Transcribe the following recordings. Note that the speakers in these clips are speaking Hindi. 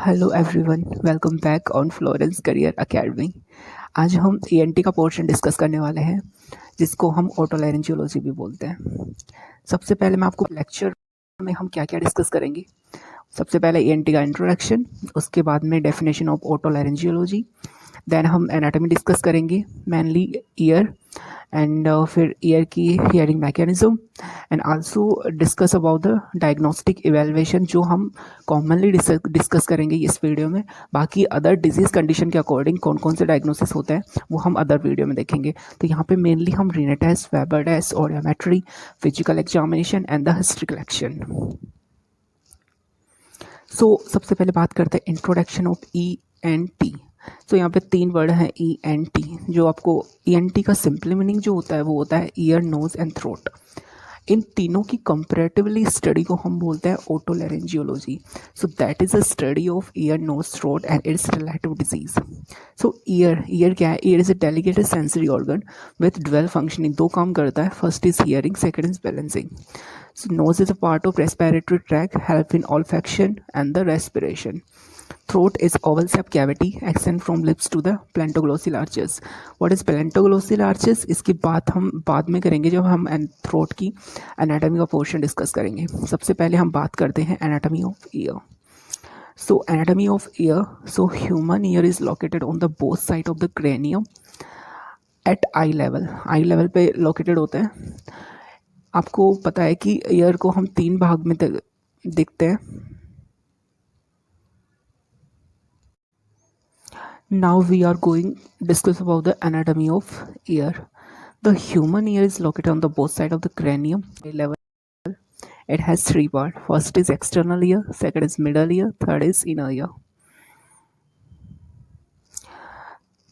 Hello everyone, welcome back on Florence career academy. आज हम ईएनटी का पोर्शन डिस्कस करने वाले हैं, जिसको हम ओटोलैरिंजियोलॉजी भी बोलते हैं। सबसे पहले मैं आपको लेक्चर में हम क्या क्या डिस्कस करेंगे। सबसे पहले ईएनटी का इंट्रोडक्शन, उसके बाद में डेफिनेशन ऑफ ओटोलैरिंजियोलॉजी, देन हम एनाटॉमी डिस्कस करेंगे, मेनली ईयर एंड फिर ईयर की hearing mechanism and also discuss about the diagnostic evaluation, जो हम कॉमनली डिस्कस करेंगे इस वीडियो में। बाकी अदर डिजीज कंडीशन के अकॉर्डिंग कौन कौन से डायग्नोसिस होते हैं वो हम अदर वीडियो में देखेंगे। तो यहाँ पे मेनली हम Rinne test, Weber test, audiometry, physical examination and the history collection. सबसे पहले बात करते हैं इंट्रोडक्शन ऑफ ईएनटी। यहाँ पे 3 वर्ड हैं ईएनटी, जो आपको ईएनटी का सिंपल मीनिंग जो होता है वो होता है ईयर, नोज एंड थ्रोट। इन तीनों की कंपैरेटिवली स्टडी को हम बोलते हैं otolaryngology. So that is a study of ear, nose, throat and its relative disease. Ear क्या है? Ear is a delicated sensory organ with dual functioning. 2 काम करता है, first is hearing, second is balancing. So nose is a part of respiratory tract, help in olfaction and the respiration. Throat is oval shaped cavity extend from lips to the plantoglossil arches. What is plantoglossil arches? इसकी बात हम बाद में करेंगे जब हम थ्रोट की एनाटॉमी का पोर्शन डिस्कस करेंगे। सबसे पहले हम बात करते हैं anatomy of year. Anatomy of ear. Human ear is located on the both side of the cranium at eye level. Eye level पे located होता है। आपको पता है कि ईयर को हम 3 भाग में देखते हैं। Now we are going discuss about the anatomy of ear. The human ear is located on the both side of the cranium level. It has 3 parts. First is external ear, second is middle ear, third is inner ear.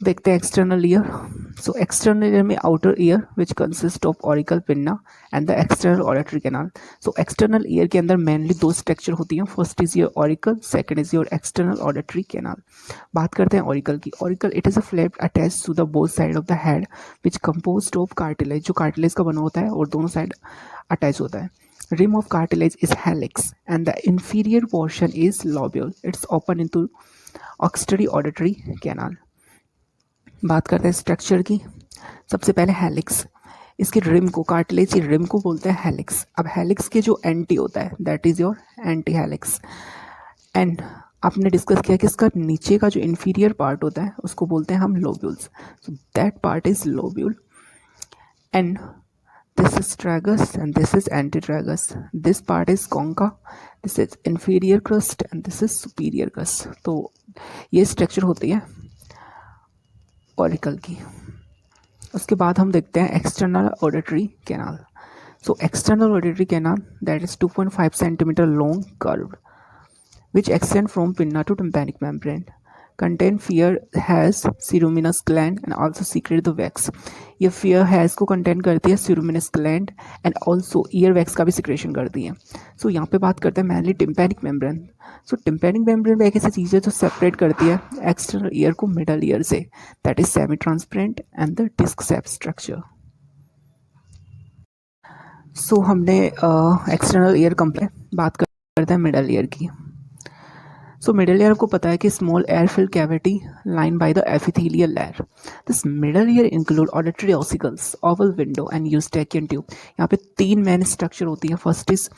देखते हैं एक्सटर्नल ईयर। एक्सटर्नल ईयर में outer ear which consist of auricle, pinna and the external auditory canal. External ear के अंदर मेनली 2 स्ट्रक्चर होती हैं, first is your auricle, second is your external auditory canal. बात करते हैं ऑरिकल की। Auricle it is a flap attach to the both side of the head which composed of cartilage, जो कार्टिलेज का बना होता है और दोनों साइड अटैच होता है। Rim of cartilage is helix and the inferior portion is lobule. It's open into auxiliary auditory canal. बात करते हैं स्ट्रक्चर की। सबसे पहले हेलिक्स, इसकी रिम को, कार्टिलेज की रिम को बोलते हैं हेलिक्स। अब हेलिक्स के जो एंटी होता है that is your anti helix. And आपने डिस्कस किया कि इसका नीचे का जो इंफीरियर पार्ट होता है उसको बोलते हैं हम lobules. So that part is lobule and this is tragus and this is antitragus. This part is concha, this is inferior crust and this is superior crust. तो ये स्ट्रक्चर होती है ऑरिकल की। उसके बाद हम देखते हैं external auditory canal. External auditory canal that is 2.5 centimetre long curve which extend from pinna to tympanic membrane. Contain fear has ceruminous gland and also secrete the wax. ये fear has को contain करती है ceruminous gland and also ear wax का भी secretion करती है। यहाँ पे बात करते हैं mainly tympanic membrane. tympanic membrane एक ऐसी चीज़ है जो separate करती है external ear को middle ear से, that is semi transparent and the disc shaped structure. हमने external ear कंप्लीट, बात करते हैं middle ear की। मिडल ईयर को पता है कि small air filled cavity line by the epithelial layer. This middle ear include auditory ossicles, oval window and eustachian tube. यहाँ पे 3 मेन स्ट्रक्चर होती हैं, first is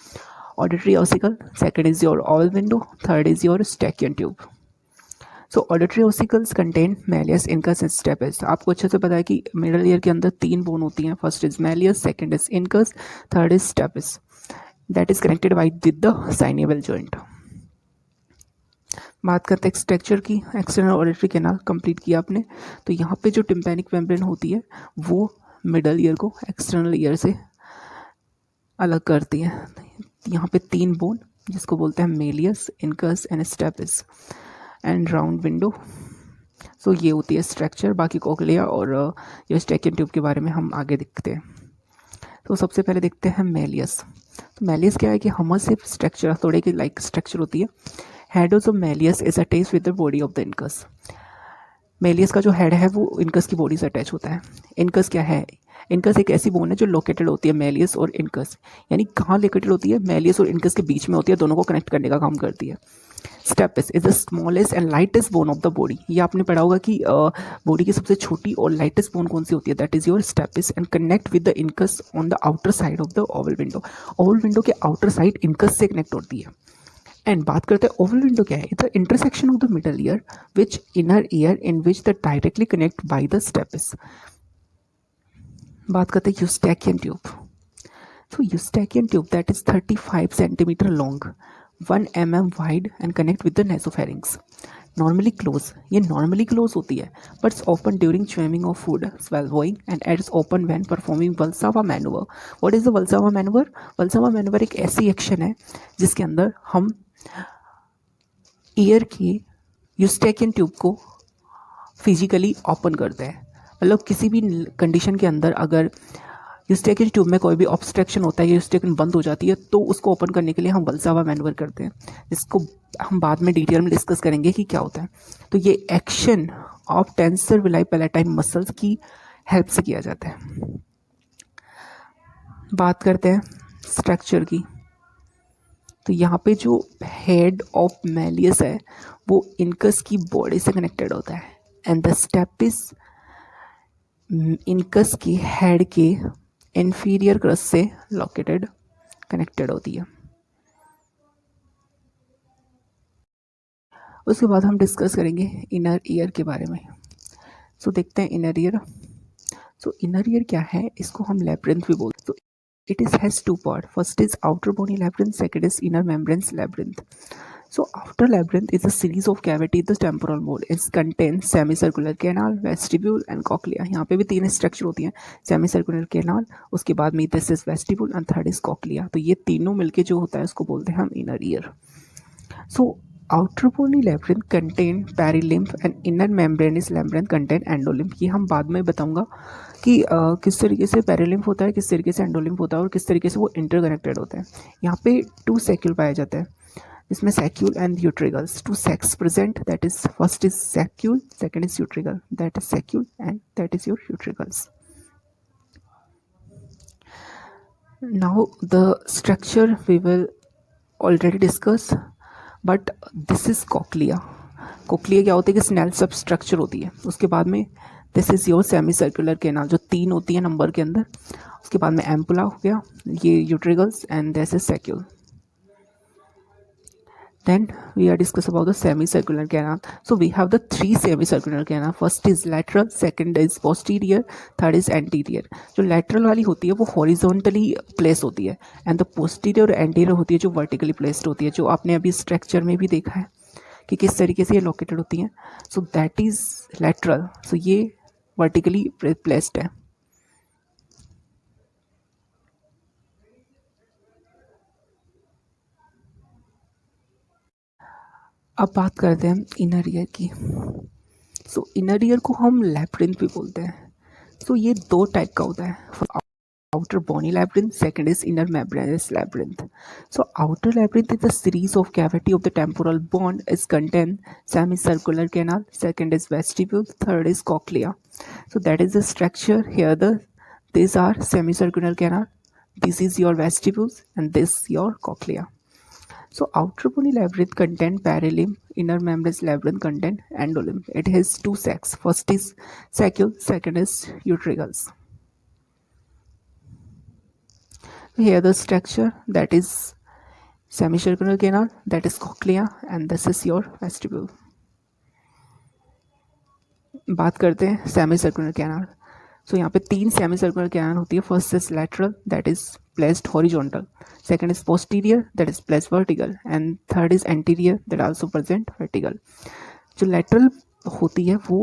auditory ossicle, second is your oval window, third is your eustachian tube. Auditory ossicles contain malleus, incus and stapes. आपको अच्छे से पता है कि मिडल ईयर के अंदर 3 बोन होती हैं, first is malleus, second is incus, third is stapes, that is connected by with the synovial joint. बात करते हैं स्ट्रक्चर की। एक्सटर्नल ऑडिटरी कैनाल कंप्लीट किया आपने। यहाँ पे जो टिम्पैनिक मेम्ब्रेन होती है वो मिडल ईयर को एक्सटर्नल ईयर से अलग करती है। यहाँ पे 3 बोन जिसको बोलते हैं malleus, incus and stapes and round window. ये होती है स्ट्रक्चर। बाकी कोक्लिया और ये स्टेकियन ट्यूब के बारे में हम आगे देखते हैं। सबसे पहले देखते हैं मेलियस। मेलियस क्या है कि हमसिव स्ट्रक्चर, थोड़े की लाइक स्ट्रक्चर होती है। Head of malleus is attached with the body of the incus. Méliès का जो हेड है वो इनकस की बॉडी से अटैच होता है। इनकस क्या है? इनकस एक ऐसी बोन है जो लोकेटेड होती है मेलियस और इनकस, यानी कहाँ लोकेटेड होती है? मेलियस और इनकस के बीच में होती है, दोनों को कनेक्ट करने का काम करती है। Stapes is the smallest and lightest bone of the body. ये आपने पढ़ा होगा कि बॉडी की सबसे छोटी और लाइटेस्ट बोन कौन सी होती है? That is your stapes and connect with the incus on the outer side of the oval window. Oval window के आउटर साइड इनकस से कनेक्ट होती है। एंड बात करते हैं ओवल विंडो क्या है? The intersection of the middle ear which inner ear in which the directly connect by the stapes. बात करते हैं Eustachian tube. So Eustachian tube that is 35 centimeter long, 1 mm wide and connect with the nasopharynx. Normally close, ये normally close होती है, but it's open during chewing of food, swallowing, and it's open when performing Valsalva maneuver. What is the Valsalva maneuver? Valsalva maneuver एक ऐसी एक्शन है जिसके अंदर हम ईयर की यूस्टैकियन ट्यूब को फिजिकली ओपन करते हैं। मतलब किसी भी कंडीशन के अंदर अगर यूस्टैकियन ट्यूब में कोई भी ऑब्स्ट्रक्शन होता है या यूस्टैकियन बंद हो जाती है तो उसको ओपन करने के लिए हम वल्सावा मैनूवर करते हैं, जिसको हम बाद में डिटेल में डिस्कस करेंगे कि क्या होता है। तो ये action of tensor villi palatine muscles की हेल्प से किया जाता है। बात करते हैं स्ट्रक्चर की। तो यहाँ पे जो हेड ऑफ मेलियस है वो इनकस की बॉडी से कनेक्टेड होता है एंड द स्टेपिस इनकस की हेड के इंफीरियर क्रस्ट से लोकेटेड कनेक्टेड होती है। उसके बाद हम डिस्कस करेंगे इनर ईयर के बारे में। सो देखते हैं inner ear. So inner ear क्या है? इसको हम लैब्रिंथ भी बोलते हैं। तो it is has two part, first is outer bony labyrinth, second is inner membranous labyrinth. So outer labyrinth is a series of cavity in the temporal mode. It contains semicircular canal, vestibule and cochlea. यहाँ पे भी तीन स्ट्रक्चर होती हैं, semicircular canal, उसके बाद में this is vestibule and third is cochlea. तो ये तीनों मिलके जो होता है उसको बोलते हैं हम inner ear. So outer bony labyrinth contain perilymph and inner membranous labyrinth contain endolymph. ये हम बाद में बताऊंगा कि किस तरीके से पेरिलिम्फ होता है, किस तरीके से एंडोलिम्फ होता है और किस तरीके से वो इंटरकनेक्टेड होता है। यहाँ पे टू सैक्यूल पाया जाता है, इसमें saccule and utricles, two sacs present, that is first is saccule, second is utricle, that is saccule and that is your utricles. Now the structure we will already discuss, but this is cochlea. Cochlea क्या होती है कि स्नेल सब स्ट्रक्चर होती है। उसके बाद में this is your semi circular canal, जो तीन होती है नंबर के अंदर। उसके बाद में एम्पुला हो गया, ये utricles and this is saccule. Then we are discuss about the semicircular canal. So we have the three semicircular canal. First is lateral, second is posterior, third is anterior. जो lateral वाली होती है वो horizontally placed होती है and the posterior और anterior होती है जो vertically placed होती है, जो आपने अभी structure में भी देखा है कि किस तरीके से ये located होती हैं। So that is lateral. So ये vertically placed है। अब बात करते हैं इनर ईयर की। सो इनर ईयर को हम लैब्रिंथ भी बोलते हैं। सो ये दो टाइप का होता है, outer bony labyrinth, second is inner membranous labyrinth. So outer labyrinth is a series of cavity of the temporal bone, is contain semicircular canal, second is vestibule, third is cochlea. So that is the structure here. These are semicircular canal, this is your vestibules and this your cochlea. So outer bony labyrinth contain perilymph, inner membranous labyrinth contain endolymph. It has two sacs. First is saccule, second is utrigals. Here the structure, that is semicircular canal, that is cochlea and this is your vestibule. बात करते हैं semicircular canal. So यहाँ पे तीन semicircular canal होती है. First is lateral, that is placed horizontal. Second is posterior, that is placed vertical, and third is anterior, that also present vertical. जो lateral होती है वो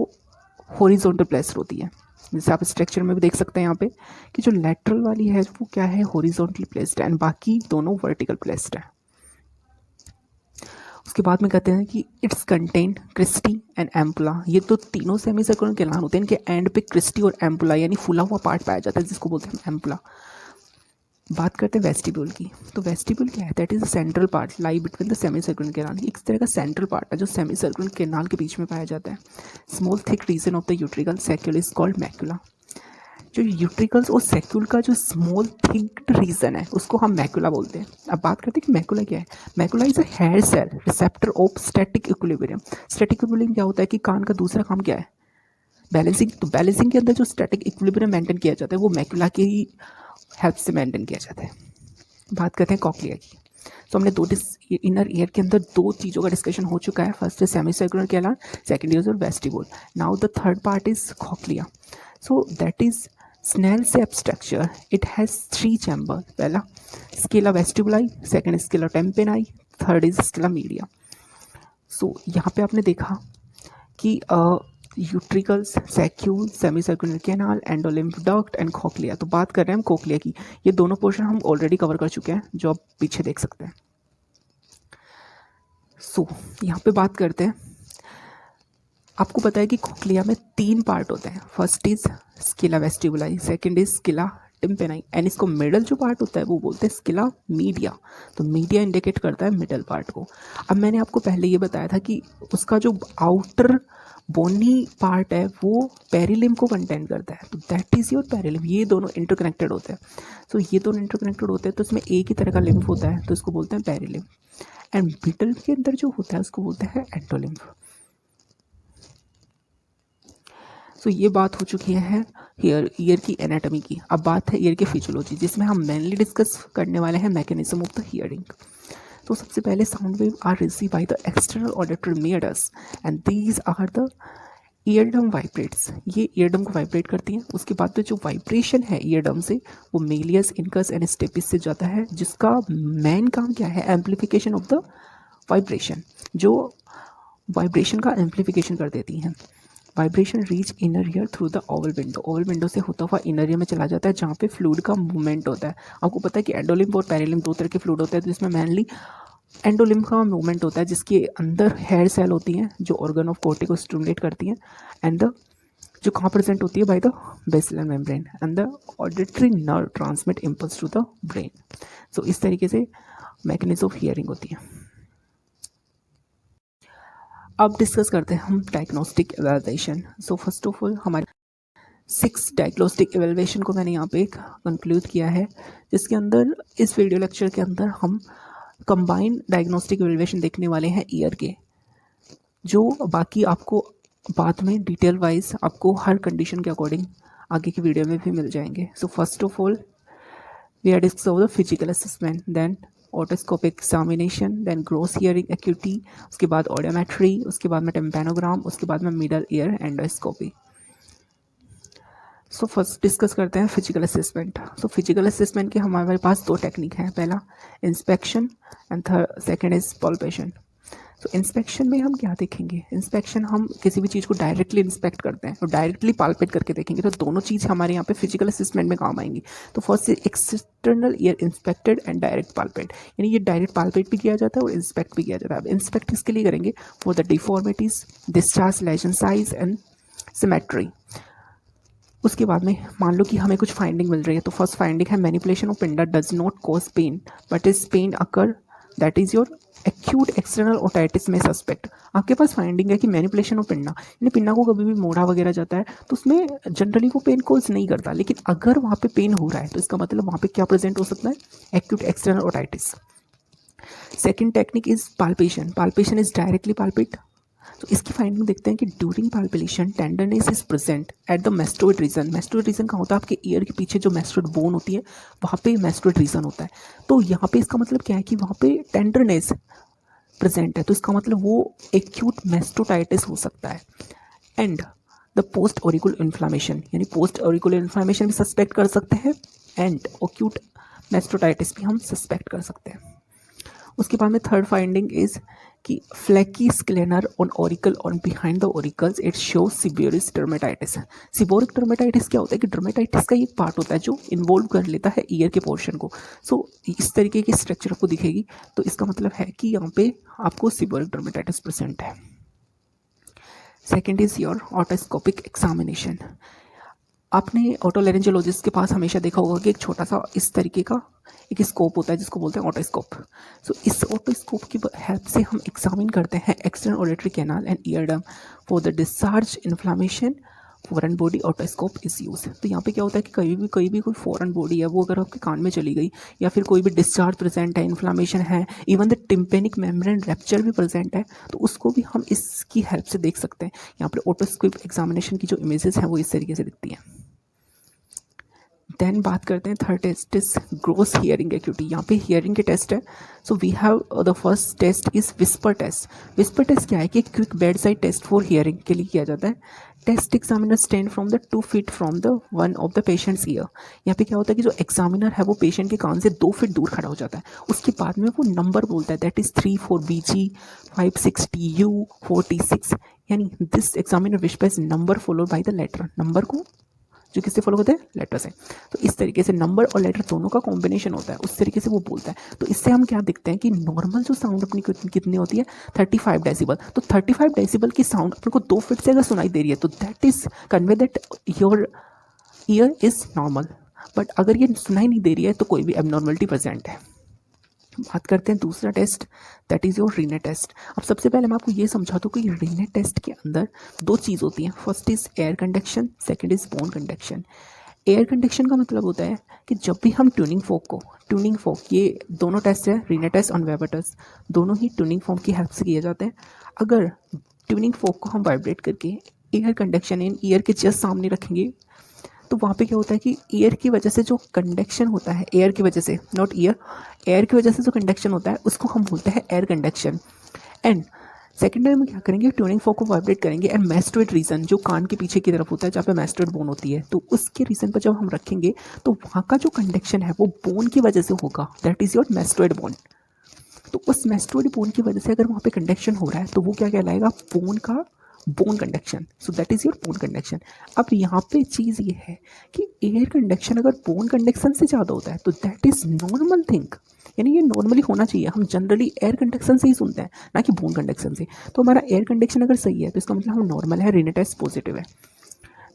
horizontal placed होती है, जैसे आप स्ट्रक्चर में भी देख सकते हैं यहाँ पे कि जो lateral वाली है वो क्या है, horizontally placed है, and बाकी दोनों vertical placed है। उसके बाद में कहते हैं कि it's contain cristae and ampulla. ये तो तीनों सेमी सर्कुलर कैनाल होते हैं, इनके एंड पे क्रिस्टी और एम्पुला यानी फूला हुआ पार्ट पाया जाता है जिसको बोलते हैं एम्पुला। बात करते हैं वेस्टिब्यूल की। तो वेस्टिब्यूल क्या है? That is a central part lie between the semi circular canal. एक तरह का सेंट्रल पार्ट है जो सेमी सर्कुलर कैनाल के बीच में पाया जाता है। Small thick region of the utricle saccule is called macula. जो यूट्रिकल्स और सैक्यूल का जो स्मॉल थिक रीजन है उसको हम मैक्यूला बोलते हैं। अब बात करते हैं कि मैक्यूला क्या है। Macula is a hair cell receptor of static equilibrium. Static equilibrium क्या होता है कि कान का दूसरा काम क्या है? बैलेंसिंग। तो बैलेंसिंग के अंदर जो स्टैटिक इक्विलिब्रियम मेंटेन किया जाता है वो मैक्यूला की ही हेल्प से मेंटेन किया जाता है। बात करते हैं कॉक्लिया की। तो हमने इनर ईयर के अंदर दो चीज़ों का डिस्कशन हो चुका है। First is semi circular canal, second is vestibule. Now the third part is cochlea. So that is snail shape structure. It has 3 chamber. पहला scala vestibuli, second scala tympani, third is scala media. So यहाँ पे आपने देखा कि utricles, saccule, semi circular canal, endolymph duct and cochlea. तो बात कर रहे हैं हम कॉक्लिया की। ये दोनों पोर्शन हम ऑलरेडी कवर कर चुके हैं जो आप पीछे देख सकते हैं। सो यहाँ पे बात करते हैं। आपको पता है कि कॉक्लिया में 3 पार्ट होते हैं। First is scala vestibuli, second is scala tympani and इसको मिडल जो पार्ट होता है वो बोलते हैं स्केला मीडिया। तो मीडिया इंडिकेट करता है मिडल पार्ट को। अब मैंने आपको पहले ये बताया था कि उसका जो आउटर बोनी पार्ट है वो पेरिलिम को कंटेन करता है। तो दैट इज योर पेरिलिम। ये दोनों इंटरकनेक्टेड होते हैं। तो ये दोनों इंटरकनेक्टेड होते हैं तो इसमें एक ही तरह का लिम्फ होता है तो इसको बोलते हैं पेरिलिम। एंड मिडल के अंदर जो होता है उसको बोलते हैं एंडोलिम्फ। सो ये बात हो चुकी है ईयर की एनाटॉमी की। अब बात है ईयर की फिजियोलॉजी जिसमें हम मेनली डिस्कस करने वाले हैं मैकेनिज्म ऑफ द हियरिंग। तो सबसे पहले sound wave are receive by the external auditory meatus and these are the eardrum vibrates. ये ईयरडम को वाइब्रेट करती हैं। उसके बाद तो जो वाइब्रेशन है ईयरडम से वो मेलियस, इनकस एंड स्टेपिस से जाता है जिसका मेन काम क्या है? एम्पलीफिकेशन ऑफ द वाइब्रेशन, जो वाइब्रेशन का एम्पलीफिकेशन कर देती हैं। Vibration reach inner ear through the oval window. Oval window से होता हुआ इनर ईयर में चला जाता है जहाँ पे फ्लूइड का मूवमेंट होता है। आपको पता है कि एंडोलिम्फ और पेरिलिम्फ दो तरह के फ्लूइड होते हैं। तो इसमें मेनली एंडोलिम्फ का मूवमेंट होता है जिसके अंदर हेयर सेल होती हैं जो ऑर्गन ऑफ कोर्टी को स्टिमुलेट करती हैं एंड द जो कहाँ प्रेजेंट होती है by the basilar membrane and the auditory nerve transmit impulse to the brain. So इस तरीके से मैकेनिज्म ऑफ हियरिंग होती है। अब डिस्कस करते हैं हम diagnostic evaluation. So first of all हमारे 6 डायग्नोस्टिक एवेल्युएशन को मैंने यहाँ पे एक कंक्लूड किया है जिसके अंदर इस वीडियो लेक्चर के अंदर हम कंबाइंड डायग्नोस्टिक एवेल्युएशन देखने वाले हैं ईयर के, जो बाकी आपको बाद में डिटेल वाइज आपको हर कंडीशन के अकॉर्डिंग आगे की वीडियो में भी मिल जाएंगे। So first of all we are discuss the physical assessment, then otoscopic examination, then gross hearing acuity, उसके बाद ऑडियोमेट्री, उसके बाद में टेम्पेनोग्राम, उसके बाद में middle ear endoscopy. So first discuss करते हैं physical assessment. So physical assessment के हमारे पास 2 टेक्निक हैं। पहला inspection and second is palpation. So inspection में हम क्या देखेंगे? इंस्पेक्शन हम किसी भी चीज़ को डायरेक्टली इंस्पेक्ट करते हैं और डायरेक्टली पाल्पेट करके देखेंगे। तो दोनों चीज़ हमारे यहाँ पे फिजिकल असेसमेंट में काम आएंगी। तो first external ear inspected and direct palpate, यानी ये डायरेक्ट पाल्पेट भी किया जाता है और इंस्पेक्ट भी किया जाता है। अब इंस्पेक्ट किसके लिए करेंगे? For the deformities, discharge, lesion size and symmetry. उसके बाद में मान लो कि हमें कुछ फाइंडिंग मिल रही है। तो फर्स्ट फाइंडिंग है manipulation of pinna does not cause pain but is pain occur, that is your acute external otitis में सस्पेक्ट। आपके पास फाइंडिंग है कि मैनिपुलेशन ऑफ पिंडा, यानी पिंडा को कभी भी मोड़ा वगैरह जाता है तो उसमें जनरली वो पेन कॉज नहीं करता, लेकिन अगर वहाँ पे पेन हो रहा है तो इसका मतलब वहाँ पे क्या प्रेजेंट हो सकता है? Acute external otitis. Second technique is palpation. Palpation is directly palpate. तो इसकी फाइंडिंग देखते हैं कि during palpation tenderness is present at the mastoid region. Mastoid region कहाँ होता है? आपके ईयर के पीछे जो मेस्टोइड बोन होती है वहाँ पे मेस्टोइड रीजन होता है। तो यहाँ पे इसका मतलब क्या है कि वहाँ पे टेंडरनेस प्रेजेंट है, तो इसका मतलब वो एक्यूट मेस्टोटाइटिस हो सकता है। And the post auricular inflammation, यानी पोस्ट ऑरिकुलर इन्फ्लामेशन भी सस्पेक्ट कर सकते हैं एंड एक्यूट मेस्टोटाइटिस भी हम सस्पेक्ट कर सकते हैं। उसके बाद में थर्ड फाइंडिंग इज कि flaky scaling on auricle on behind the auricles, it shows seborrheic dermatitis. Seborrheic dermatitis क्या होता है कि डर्मेटाइटिस का एक पार्ट होता है जो इन्वॉल्व कर लेता है ईयर के पोर्शन को। सो इस तरीके की स्ट्रक्चर आपको दिखेगी, तो इसका मतलब है कि यहाँ पे आपको सिबोरिक डर्मेटाइटिस प्रेजेंट है। Second is your otoscopic examination. आपने ऑटोलैरिंजियोलॉजिस्ट के पास हमेशा देखा होगा कि एक छोटा सा इस तरीके का एक स्कोप होता है जिसको बोलते हैं ऑटोस्कोप। सो इस ऑटोस्कोप की हेल्प से हम एग्जामिन करते हैं external auditory canal and eardrum for the discharge inflammation. Foreign body otoscope is use. तो यहाँ पे क्या होता है कि कहीं भी कोई फॉरेन बॉडी है वो अगर आपके कान में चली गई, या फिर कोई भी डिस्चार्ज प्रेजेंट है, इन्फ्लामेशन है, even the tympanic membrane rapture भी प्रेजेंट है, तो उसको भी हम इसकी हेल्प से देख सकते हैं। यहाँ पे ऑटोस्कोप एग्जामिनेशन की जो इमेजेस हैं वो इस तरीके से दिखती हैं। देन बात करते हैं third test is gross hearing acuity. यहाँ पे हियरिंग के टेस्ट है। So we have the first test is whisper test. Whisper test क्या है कि quick bedside test for hearing के लिए किया जाता है। Test examiner stand from the 2 feet from the one of the patient's ear. यहाँ पे क्या होता है कि जो एग्जामिनर है वो पेशेंट के कान से 2 feet दूर खड़ा हो जाता है। उसके बाद में वो नंबर बोलता है, that is 3 for BG, 5 6 TU, 4 T6। यानी this examiner whispers number followed by the letter. Number को जो किससे फॉलो होते हैं, लेटर से। तो इस तरीके से नंबर और लेटर दोनों का कॉम्बिनेशन होता है, उस तरीके से वो बोलता है। तो इससे हम क्या देखते हैं कि नॉर्मल जो साउंड अपनी कितनी होती है, 35 डेसिबल। तो 35 डेसिबल की साउंड अपने को 2 feet से अगर सुनाई दे रही है तो that is convey that your year is normal. But अगर ये सुनाई नहीं दे रही है तो कोई भी एबनॉर्मलिटी प्रेजेंट है। बात करते हैं दूसरा test, that is your Rinne test. अब सबसे पहले मैं आपको ये समझा दूँ कि रीनेट टेस्ट के अंदर 2 चीज़ होती हैं। First is air conduction, second is bone conduction. Air conduction का मतलब होता है कि जब भी हम ट्यूनिंग फोक ये दोनों टेस्ट है, रीनेट टेस्ट और वेबर टेस्ट, दोनों ही ट्यूनिंग फोक की हेल्प से किए जाते हैं। अगर ट्यूनिंग फोक को हम वाइब्रेट करके एयर कंडक्शन इन ईयर के जस्ट सामने रखेंगे तो वहाँ पे क्या होता है कि एयर की वजह से जो कंडक्शन होता है, एयर की वजह से, नॉट ईयर, एयर की वजह से जो कंडक्शन होता है उसको हम बोलते हैं air conduction. And second time में क्या करेंगे, ट्यूनिंग फोक को वाइब्रेट करेंगे एंड मैस्टोइड रीजन जो कान के पीछे की तरफ होता है जहाँ पे मैस्टोइड बोन होती है, तो उसके रीजन पर जब हम रखेंगे तो वहाँ का जो कंडक्शन है वो बोन की वजह से होगा, that is your mastoid bone. तो उस मैस्टोइड बोन की वजह से अगर वहाँ पे कंडक्शन हो रहा है तो वो क्या कहलाएगा, बोन का bone conduction. So that is your bone conduction. अब यहाँ पे चीज़ ये है कि एयर कंडक्शन अगर बोन कंडक्शन से ज़्यादा होता है तो दैट इज नॉर्मल थिंग, यानी ये नॉर्मली होना चाहिए। हम जनरली एयर कंडक्शन से ही सुनते हैं, ना कि बोन कंडक्शन से। तो हमारा एयर कंडक्शन अगर सही है तो इसका मतलब हम नॉर्मल है, रीनेट टेस्ट पॉजिटिव है।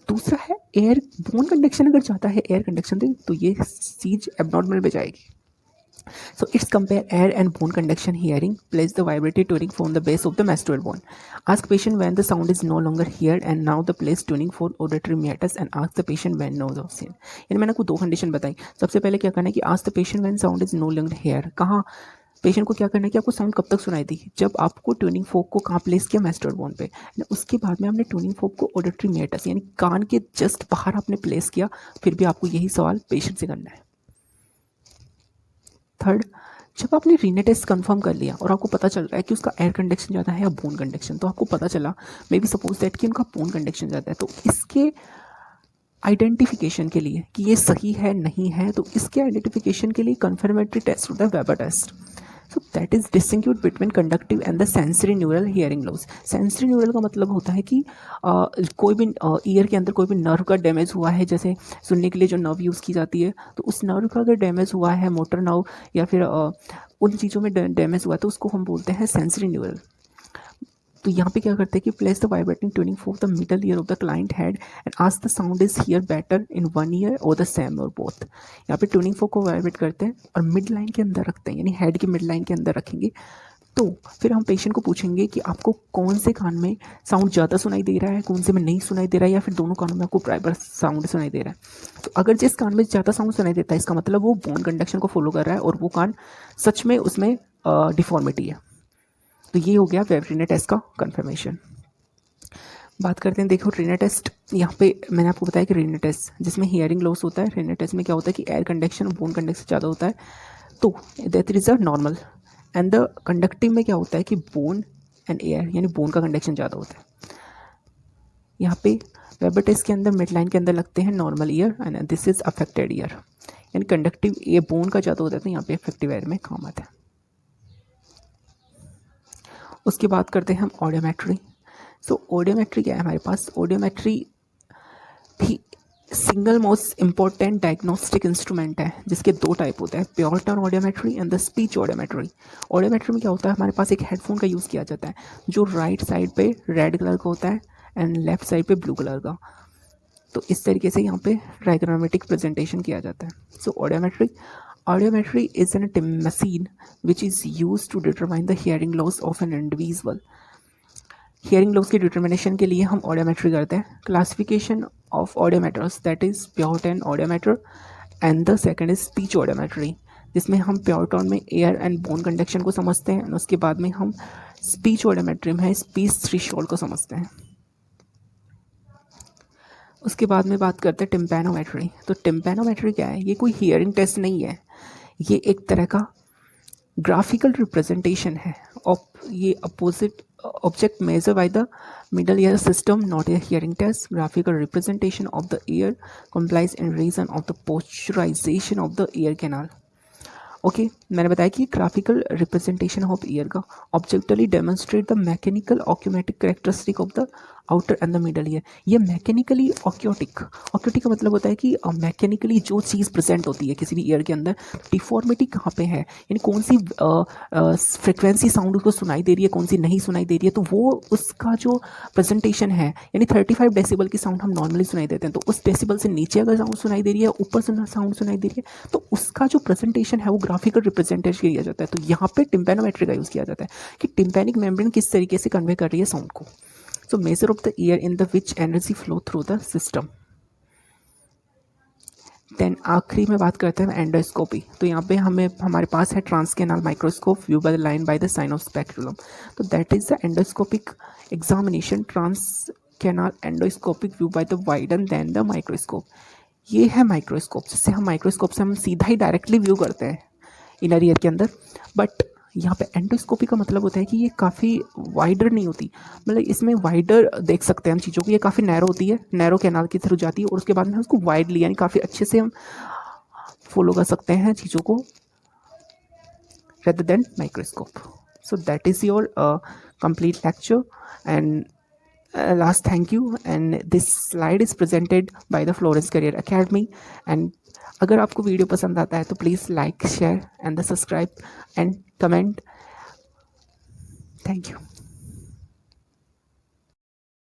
दूसरा है एयर बोन कंडक्शन अगर ज़्यादा है एयर कंडक्शन से तो ये चीज़ एबनॉर्मल पे जाएगी। So it's compare air and bone conduction hearing. Place the vibrating tuning form the base of the mastoid bone. Ask patient when the sound is no longer heard and now the place tuning for auditory meatus and ask the patient when no is seen. यानी मैंने आपको 2 कंडीशन बताई। सबसे पहले क्या करना है कि ask the patient when sound is no longer heard। कहाँ पेशेंट को क्या करना है कि आपको साउंड कब तक सुनाई दी, जब आपको ट्यूनिंग फोक को कहाँ प्लेस किया, मैस्टोइड बोन पे। उसके बाद में आपने ट्यूनिंग फोक को ऑडिटरी मेटस यानी कान के जस्ट बाहर आपने प्लेस किया, फिर भी आपको यही सवाल पेशेंट से करना है। थर्ड, जब आपने रीनेट टेस्ट कंफर्म कर लिया और आपको पता चल रहा है कि उसका एयर कंडक्शन ज़्यादा है या बोन कंडक्शन, तो आपको पता चला मे बी सपोज दैट कि उनका बोन कंडक्शन ज़्यादा है, तो इसके आइडेंटिफिकेशन के लिए कि ये सही है नहीं है, तो इसके आइडेंटिफिकेशन के लिए कंफर्मेटरी टेस्ट होता है, Weber test. So that is distinguish between conductive and the sensory neural hearing loss. Sensory neural का मतलब होता है कि कोई भी ईयर के अंदर कोई भी नर्व का डैमेज हुआ है, जैसे सुनने के लिए जो नर्व यूज़ की जाती है, तो उस नर्व का अगर डैमेज हुआ है, मोटर नर्व या फिर उन चीज़ों में डैमेज हुआ है तो उसको हम बोलते हैं सेंसरी न्यूरल। तो यहाँ पे क्या करते हैं कि place the vibrating tuning folk the middle year of the client head and ask the sound is here better in one year और द सेम और बोथ। यहाँ पे ट्यूनिंग फोक को वाइब्रेट करते हैं और मिड लाइन के अंदर रखते हैं, यानी हेड की मिड लाइन के अंदर रखेंगे। तो फिर हम पेशेंट को पूछेंगे कि आपको कौन से कान में साउंड ज़्यादा सुनाई दे रहा है, कौन से में नहीं सुनाई दे रहा है, या फिर दोनों कानों में आपको बराबर साउंड सुनाई दे रहा है। तो अगर जिस कान में ज़्यादा साउंड सुनाई देता है इसका मतलब वो बोन कंडक्शन को फॉलो कर रहा है और वो कान सच में उसमें डिफॉर्मिटी है। तो ये हो गया रीनेट टेस्ट का कन्फर्मेशन। बात करते हैं, देखो रीनेट टेस्ट, यहाँ पे मैंने आपको बताया कि रीनेट टेस्ट जिसमें हियरिंग लॉस होता है, रीनेट टेस्ट में क्या होता है कि एयर कंडक्शन और बोन कंडक्शन ज़्यादा होता है, तो that is a normal. And the conductive में क्या होता है कि बोन एंड एयर यानी बोन का कंडक्शन ज़्यादा होता है। यहाँ पे वेबर टेस्ट के अंदर मिड लाइन के अंदर लगते हैं normal year and this is affected year, यानी कंडक्टिव ये बोन का ज़्यादा होता है तो यहाँ पे अफेक्टिव ईयर में काम आता है। उसकी बात करते हैं हम ऑडियोमेट्री। सो ऑडियोमेट्री क्या है हमारे पास, ऑडियोमेट्री भी single most important diagnostic instrument है जिसके 2 टाइप होते हैं, pure turn audiometry and the speech audiometry. Audiometry में क्या होता है, हमारे पास एक हेडफोन का यूज़ किया जाता है जो राइट साइड पे रेड कलर का होता है एंड लेफ्ट साइड पे ब्लू कलर का। तो इस तरीके से यहाँ पे डायग्रामेटिक प्रेजेंटेशन किया जाता है। सो audiometry Audiometry is an machine which is used to determine the hearing loss of an individual. Hearing loss की डिटर्मिनेशन के लिए हम ऑडियोमेट्री करते हैं. Classification of audiometers, that is pure tone audiometer and the second is speech audiometry, जिसमें हम प्योर टोन में एयर एंड बोन कंडक्शन को समझते हैं. और उसके बाद में हम स्पीच ऑडियोमेट्री में स्पीच थ्रेशोल्ड को समझते हैं. उसके बाद में बात करते हैं टिम्पैनोमेट्री. तो टिम्पैनोमेट्री क्या है? ये कोई हियरिंग टेस्ट नहीं है, ये एक तरह का ग्राफिकल रिप्रेजेंटेशन है. ये opposite object measured by the middle ear system, not a hearing test. Graphical representation of the ear complies in reason of the posturization of the ear canal. Okay मैंने बताया कि ग्राफिकल रिप्रेजेंटेशन ऑफ ईयर का objectively demonstrate the mechanical acoustic characteristic of the outer and the middle ear. ये मैकेनिकली ऑक्यूटिक का मतलब होता है कि मैकेनिकली जो चीज़ प्रेजेंट होती है किसी भी ईयर के अंदर, डिफॉर्मिटी कहाँ पे है, यानी कौन सी फ्रिक्वेंसी साउंड उसको सुनाई दे रही है, कौन सी नहीं सुनाई दे रही है, तो वो उसका जो प्रेजेंटेशन है, यानी 35 डेसिबल की साउंड हम नॉर्मली सुनाई देते हैं, तो उस डेसिबल से नीचे अगर साउंड सुनाई दे रही है, ऊपर से साउंड सुनाई दे रही है, तो उसका जो प्रेजेंटेशन है वो ग्राफिकल रिप्रेजेंटेशन किया जाता है. तो यहाँ पे टिम्पैनोमेट्री का यूज़ किया जाता है कि टिम्पैनिक मेम्ब्रेन किस तरीके से कन्वे कर रही है साउंड को. So major of the ear in the which energy flow through the system. Then आखिरी में बात करते हैं एंडोस्कोपी. तो यहाँ पे हमारे पास है transcanal microscope view by the line by the sign of spectrum. तो that is the endoscopic examination. Transcanal endoscopic view by the wider than the microscope. ये है माइक्रोस्कोप, जिससे हम माइक्रोस्कोप से हम सीधा ही डायरेक्टली व्यू करते हैं इनर ईयर के अंदर. बट यहाँ पे एंडोस्कोपी का मतलब होता है कि ये काफ़ी वाइडर नहीं होती, मतलब इसमें वाइडर देख सकते हैं हम चीज़ों को. ये काफ़ी नैरो होती है, नैरो कैनाल की थ्रू जाती है, और उसके बाद में उसको वाइडली यानी काफ़ी अच्छे से हम फॉलो कर सकते हैं चीज़ों को rather than microscope. So that is your complete lecture, and last thank you. And this slide is presented by the Florence Career Academy. And अगर आपको वीडियो पसंद आता है तो please like, share and the subscribe and comment. Thank you.